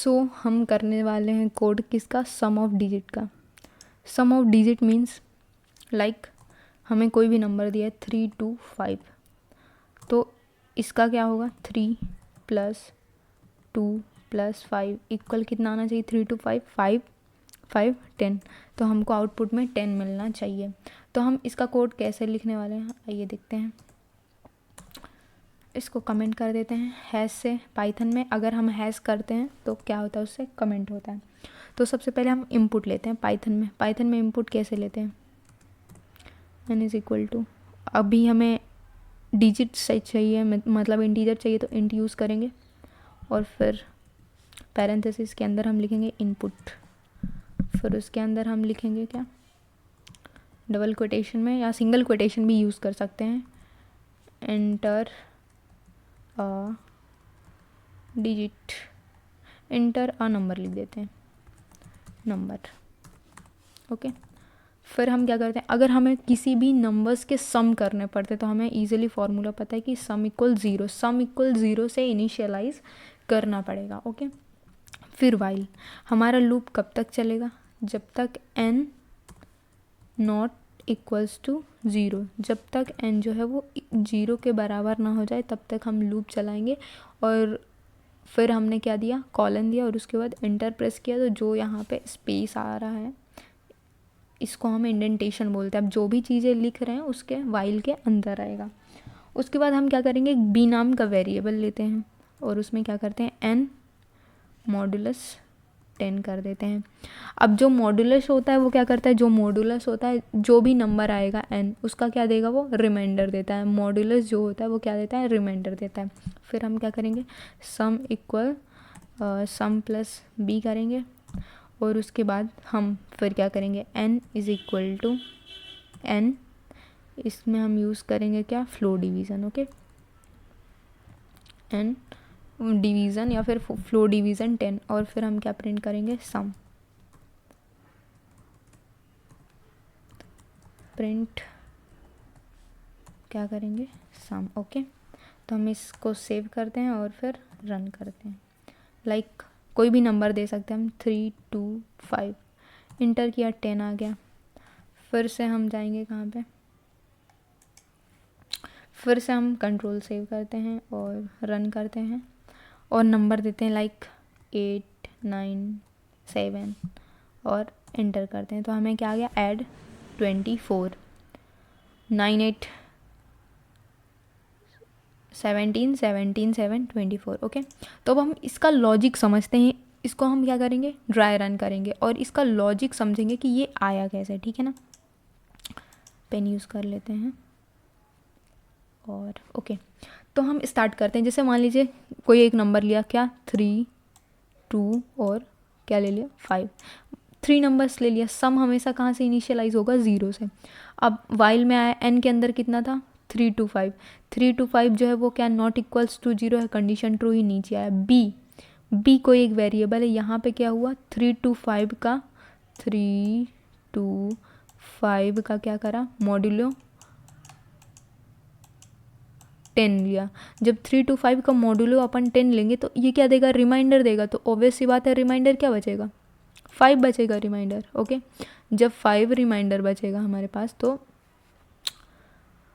सो हम करने वाले हैं कोड किसका, सम ऑफ डिजिट का। सम ऑफ डिजिट मीन्स लाइक हमें कोई भी नंबर दिया है 3 2 5, तो इसका क्या होगा 3 + 2 + 5 इक्वल कितना आना चाहिए, 3 2 5 5 5 10। तो हमको आउटपुट में 10 मिलना चाहिए। तो हम इसका कोड कैसे लिखने वाले हैं आइए देखते हैं। इसको कमेंट कर देते हैं हैश से। पाइथन में अगर हम हैश करते हैं तो क्या होता है, उससे कमेंट होता है। तो सबसे पहले हम इनपुट लेते हैं पाइथन में इनपुट कैसे लेते हैं, n = अभी हमें डिजिट चाहिए, मतलब इंटीजर चाहिए, तो इंट यूज़ करेंगे और फिर पैरेंथेसिस के अंदर हम लिखेंगे इनपुट, फिर उसके अंदर हम लिखेंगे क्या, डबल कोटेशन में या सिंगल कोटेशन भी यूज़ कर सकते हैं, एंटर डिजिट, एंटर नंबर लिख देते हैं, नंबर। ओके, फिर हम क्या करते हैं, अगर हमें किसी भी नंबर्स के सम करने पड़ते तो हमें इजीली फार्मूला पता है कि सम इक्वल ज़ीरो से इनिशियलाइज करना पड़ेगा। ओके, फिर वाइल हमारा लूप कब तक चलेगा, जब तक n नॉट इक्वल्स टू 0, जब तक n जो है वो 0 के बराबर ना हो जाए तब तक हम लूप चलाएंगे। और फिर हमने क्या दिया, कॉलन दिया और उसके बाद एंटर प्रेस किया, तो जो यहाँ पे स्पेस आ रहा है इसको हम इंडेंटेशन बोलते हैं। अब जो भी चीज़ें लिख रहे हैं उसके वाइल के अंदर आएगा। उसके बाद हम क्या करेंगे, बी नाम का वेरिएबल लेते हैं और उसमें क्या करते हैं n मॉडुलस 10 कर देते हैं। अब जो मॉडुलस होता है वो क्या करता है, जो मॉडुलस होता है जो भी नंबर आएगा n उसका क्या देगा, वो रिमाइंडर देता है। मॉडुलस जो होता है वो क्या देता है, रिमाइंडर देता है। फिर हम क्या करेंगे, सम इक्वल सम प्लस b करेंगे और उसके बाद हम फिर क्या करेंगे, n = n, इसमें हम यूज़ करेंगे क्या, flow division. Okay, n division या फिर फ्लो डिवीज़न 10, और फिर हम क्या प्रिंट करेंगे, सम, प्रिंट क्या करेंगे, सम। ओके, तो हम इसको सेव करते हैं और फिर रन करते हैं। लाइक कोई भी नंबर दे सकते हैं हम, 3 2 5, इंटर किया 10 आ गया। फिर से हम जाएंगे कहाँ पे, फिर से हम कंट्रोल सेव करते हैं और रन करते हैं और नंबर देते हैं लाइक 8 9 7 और एंटर करते हैं। तो हमें क्या आ गया, ऐड 24 9 8 17 17 7 24। ओके, तो अब हम इसका लॉजिक समझते हैं। इसको हम क्या करेंगे, ड्राई रन करेंगे और इसका लॉजिक समझेंगे कि ये आया कैसे। ठीक है ना, पेन यूज़ कर लेते हैं और ओके, तो हम स्टार्ट करते हैं। जैसे मान लीजिए कोई एक नंबर लिया, क्या 3 2 और क्या ले लिया 5, 3 नंबर्स ले लिया। सम हमेशा कहाँ से इनिशियलाइज होगा, 0 से। अब वाइल में आया, n के अंदर कितना था, 3 2 5, 3 2 5 जो है वो क्या, नॉट इक्वल्स टू 0 है, कंडीशन ट्रू ही नीचे आया। b कोई एक वेरिएबल है, यहाँ पे क्या हुआ, 3 2 5 का 3 2 5 का क्या करा, मॉड्यूलो 10 लिया। जब 3 2 5 का मॉड्यूलो अपन 10 लेंगे तो ये क्या देगा, रिमाइंडर देगा। तो ऑब्वियस सी बात है, रिमाइंडर क्या बचेगा, 5 बचेगा रिमाइंडर। ओके, जब 5 रिमाइंडर बचेगा हमारे पास तो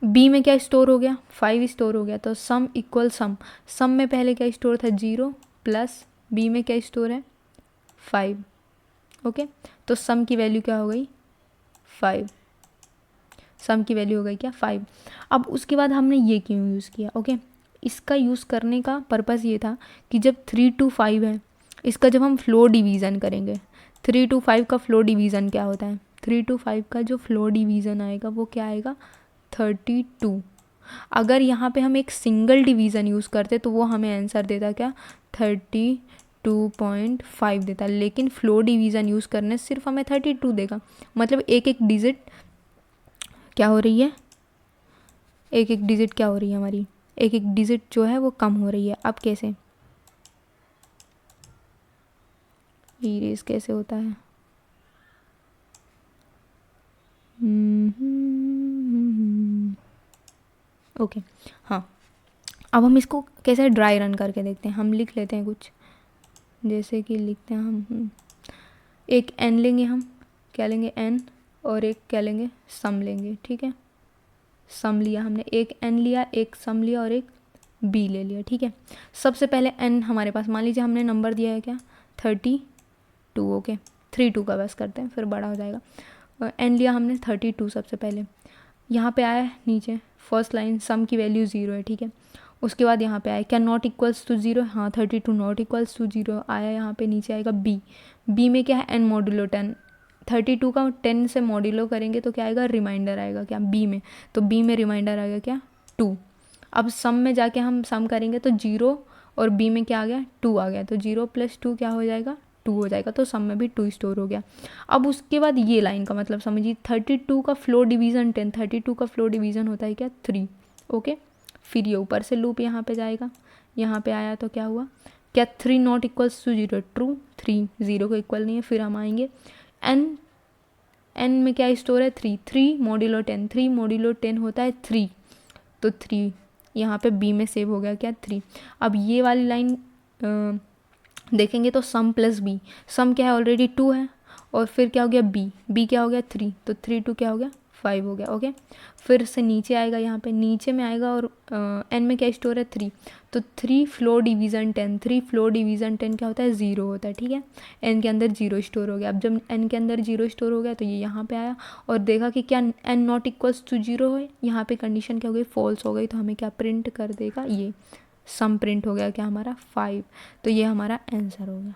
बी में क्या स्टोर हो गया, 5 स्टोर हो गया। तो सम इक्वल सम में पहले क्या स्टोर था, 0 प्लस बी में क्या स्टोर है, 5। ओके, तो सम की वैल्यू क्या हो गई, 5। सम की वैल्यू हो गई क्या, 5। अब उसके बाद हमने ये क्यों यूज़ किया, ओके, इसका यूज़ करने का पर्पज़ ये था कि जब 3 2 5 है, इसका जब हम फ्लो डिवीज़न करेंगे, 3 2 5 का फ्लो डिवीज़न क्या होता है, 3 2 5 का जो फ्लो डिवीज़न आएगा वो क्या आएगा, 32। अगर यहाँ पे हम एक सिंगल डिवीज़न यूज़ करते तो वो हमें आंसर देता क्या, 32.5 देता। लेकिन फ्लो डिवीज़न यूज़ करने सिर्फ हमें 32 देगा। मतलब एक एक डिजिट क्या हो रही है, एक एक डिजिट क्या हो रही है हमारी, एक एक डिजिट जो है वो कम हो रही है। अब कैसे, इरेज कैसे होता है, ओके हाँ, अब हम इसको कैसे ड्राई रन करके देखते हैं। हम लिख लेते हैं कुछ, जैसे कि लिखते हैं हम एक n लेंगे, हम क्या लेंगे n, और एक क्या लेंगे सम लेंगे, ठीक है। सम लिया हमने, एक n लिया, एक सम लिया और एक b ले लिया, ठीक है। सबसे पहले n हमारे पास, मान लीजिए हमने नंबर दिया है क्या 32, ओके 32 का बस करते हैं फिर बड़ा हो जाएगा। n लिया हमने 32 सबसे पहले, यहाँ पे आया है नीचे फर्स्ट लाइन सम की वैल्यू 0 है, ठीक है। उसके बाद यहाँ पे आया क्या नॉट इक्वल्स टू 0, हाँ 32 नॉट इक्वल्स टू 0 आया। यहाँ पे नीचे आएगा b में क्या है n मॉड्यूलो 10, 32 का 10 से मॉड्यूलो करेंगे तो क्या आएगा रिमाइंडर आएगा क्या b में, तो b में रिमाइंडर आएगा क्या 2। अब सम में जाके हम सम करेंगे तो 0 और b में क्या आ गया 2 आ गया, तो 0 + 2 क्या हो जाएगा 2 हो जाएगा, तो सम में भी 2 स्टोर हो गया। अब उसके बाद ये लाइन का मतलब समझिए 32 का फ्लोर डिवीज़न 10, 32 का फ्लोर डिवीज़न होता है क्या 3, ओके। फिर ये ऊपर से लूप यहाँ पे जाएगा, यहाँ पे आया तो क्या हुआ क्या 3 नॉट इक्वल्स टू 0, ट्रू 3 0 को इक्वल नहीं है। फिर हम आएंगे n में क्या स्टोर है 3, 3 मॉड्यूलो 10, 3 मॉड्यूलो 10 होता है 3, तो 3 यहाँ पे b में सेव हो गया क्या 3। अब ये वाली लाइन देखेंगे तो सम प्लस b, सम क्या है ऑलरेडी 2 है, और फिर क्या हो गया b क्या हो गया 3, तो 3 2 क्या हो गया 5 हो गया, ओके। फिर से नीचे आएगा, यहाँ पे नीचे में आएगा और n में क्या स्टोर है 3, तो 3 फ्लोर डिवीज़न 10, 3 फ्लोर डिवीज़न 10 क्या होता है 0 होता है, ठीक है। n के अंदर 0 स्टोर हो गया। अब जब n के अंदर 0 स्टोर हो गया तो ये यहाँ पे आया और देखा कि क्या n नॉट इक्वल्स टू 0 है, यहाँ पे कंडीशन क्या हो गई फॉल्स हो गई, तो हमें क्या प्रिंट कर देगा ये सम प्रिंट हो गया क्या हमारा 5, तो ये हमारा आंसर हो गया।